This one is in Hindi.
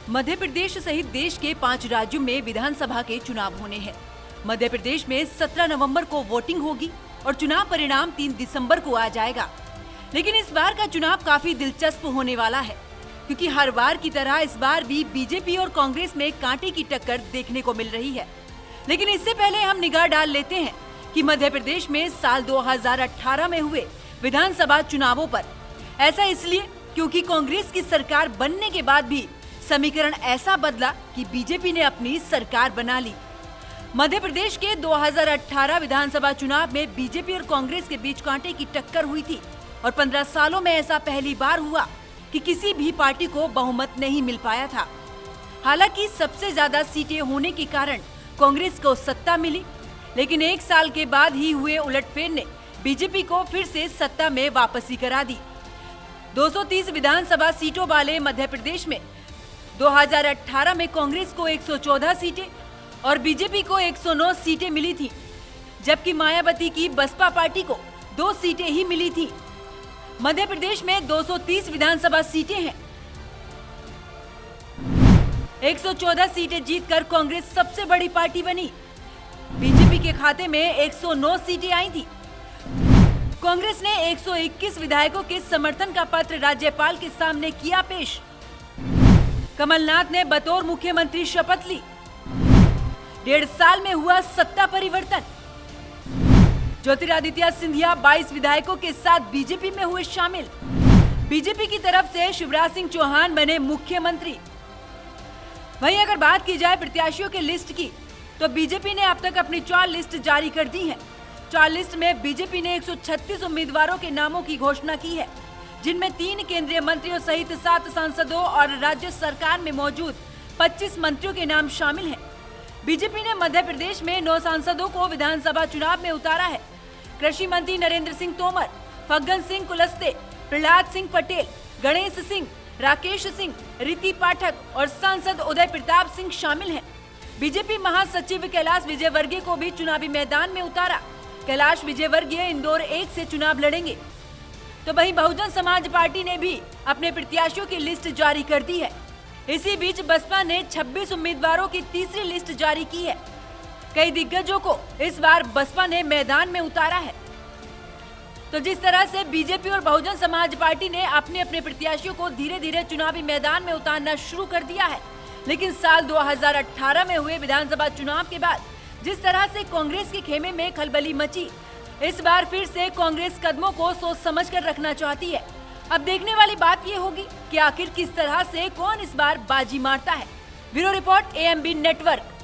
मध्य प्रदेश सहित देश के 5 राज्यों में विधानसभा के चुनाव होने हैं। मध्य प्रदेश में 17 नवंबर को वोटिंग होगी और चुनाव परिणाम 3 दिसंबर को आ जाएगा। लेकिन इस बार का चुनाव काफी दिलचस्प होने वाला है, क्योंकि हर बार की तरह इस बार भी बीजेपी और कांग्रेस में कांटे की टक्कर देखने को मिल रही है। लेकिन इससे पहले हम निगाह डाल लेते हैं कि मध्य प्रदेश में साल 2018 में हुए विधानसभा चुनावों पर। ऐसा इसलिए क्योंकि कांग्रेस की सरकार बनने के बाद भी समीकरण ऐसा बदला कि बीजेपी ने अपनी सरकार बना ली। मध्य प्रदेश के 2018 विधानसभा चुनाव में बीजेपी और कांग्रेस के बीच कांटे की टक्कर हुई थी और 15 सालों में ऐसा पहली बार हुआ कि किसी भी पार्टी को बहुमत नहीं मिल पाया था। हालांकि सबसे ज्यादा सीटें होने के कारण कांग्रेस को सत्ता मिली, लेकिन 1 साल के बाद ही हुए उलटफेर ने बीजेपी को फिर से सत्ता में वापसी करा दी। 230 विधानसभा सीटों वाले मध्य प्रदेश में 2018 में कांग्रेस को 114 सीटें और बीजेपी को 109 सीटें मिली थी, जबकि मायावती की बसपा पार्टी को 2 सीटें ही मिली थी। मध्य प्रदेश में 230 विधानसभा सीटें हैं। 114 सीटें जीतकर कांग्रेस सबसे बड़ी पार्टी बनी। बीजेपी के खाते में 109 सीटें आई थी। कांग्रेस ने 121 विधायकों के समर्थन का पत्र राज्यपाल के सामने किया पेश। कमलनाथ ने बतौर मुख्यमंत्री शपथ ली। 1.5 साल में हुआ सत्ता परिवर्तन। ज्योतिरादित्य सिंधिया 22 विधायकों के साथ बीजेपी में हुए शामिल। बीजेपी की तरफ से शिवराज सिंह चौहान बने मुख्यमंत्री। वहीं अगर बात की जाए प्रत्याशियों के लिस्ट की, तो बीजेपी ने अब तक अपनी 4 लिस्ट जारी कर दी है। 4 लिस्ट में बीजेपी ने 136 उम्मीदवारों के नामों की घोषणा की है, जिनमें 3 केंद्रीय मंत्रियों सहित 7 सांसदों और राज्य सरकार में मौजूद 25 मंत्रियों के नाम शामिल हैं। बीजेपी ने मध्य प्रदेश में 9 सांसदों को विधानसभा चुनाव में उतारा है। कृषि मंत्री नरेंद्र सिंह तोमर, फग्गन सिंह कुलस्ते, प्रहलाद सिंह पटेल, गणेश सिंह, राकेश सिंह, रीति पाठक और सांसद उदय प्रताप सिंह शामिल हैं। बीजेपी महासचिव कैलाश विजयवर्गीय को भी चुनावी मैदान में उतारा। कैलाश विजयवर्गीय इंदौर 1 से चुनाव लड़ेंगे। तो वहीं बहुजन समाज पार्टी ने भी अपने प्रत्याशियों की लिस्ट जारी कर दी है। इसी बीच बसपा ने 26 उम्मीदवारों की तीसरी लिस्ट जारी की है। कई दिग्गजों को इस बार बसपा ने मैदान में उतारा है। तो जिस तरह से बीजेपी और बहुजन समाज पार्टी ने अपने अपने प्रत्याशियों को धीरे धीरे चुनावी मैदान में उतारना शुरू कर दिया है, लेकिन साल 2018 में हुए विधानसभा चुनाव के बाद जिस तरह से कांग्रेस के खेमे में खलबली मची, इस बार फिर से कांग्रेस कदमों को सोच समझ कर रखना चाहती है। अब देखने वाली बात ये होगी कि आखिर किस तरह से कौन इस बार बाजी मारता है। Bureau report AMB network.